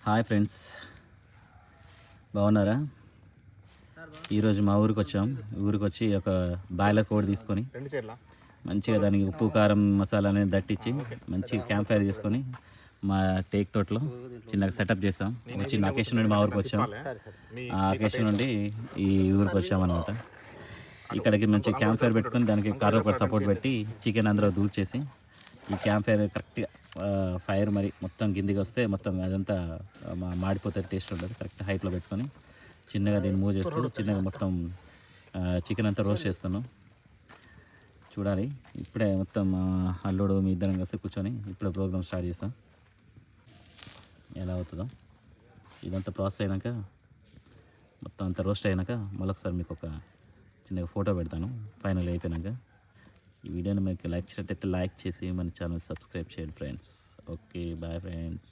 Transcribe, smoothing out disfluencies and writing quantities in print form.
Hi friends, బాగున్నారా? ఈరోజు మా ఊరికి వచ్చాం. ఊరికి వచ్చి ఒక బాయిలర్ కోడి తీసుకొని మంచిగా దానికి ఉప్పు కారం మసాలా అనేది దట్టించి మంచిగా క్యాంప్ ఫైర్ చేసుకొని మా టేక్ తోటలో చిన్నగా సెటప్ చేస్తాం. చిన్న అకేషన్ నుండి మా ఊరికి వచ్చాం. ఆ అకేషన్ నుండి ఈ ఊరికి వచ్చామన్నమాట. ఇక్కడికి మంచి క్యాంప్ ఫైర్ పెట్టుకొని దానికి కర్ర ఒకటి సపోర్ట్ పెట్టి చికెన్ అందులో దూర్చేసి ఈ క్యాంప్ ఫైర్ కరెక్ట్గా ఫైర్ మరి మొత్తం కిందికి వస్తే మొత్తం అదంతా మాడిపోతే టేస్ట్ ఉంటుంది. కరెక్ట్ హైట్లో పెట్టుకొని చిన్నగా దీన్ని మూవ్ చేస్తూ చిన్నగా మొత్తం చికెన్ అంతా రోస్ట్ చేస్తాను. చూడాలి. ఇప్పుడే మొత్తం అల్లుడు మీ ఇద్దరం కలిసి కూర్చొని ఇప్పుడే ప్రోగ్రామ్ స్టార్ట్ చేస్తాం. ఎలా అవుతుందో ఇదంతా ప్రాసెస్ అయినాక మొత్తం అంతా రోస్ట్ అయినాక మళ్ళొకసారి మీకు ఒక చిన్నగా ఫోటో పెడతాను ఫైనల్ అయిపోయినాక. ఈ వీడియోని మీకు లైక్ చేసినట్టయితే లైక్ చేసి మన ఛానల్ సబ్స్క్రైబ్ చేయండి ఫ్రెండ్స్. Okay, bye friends.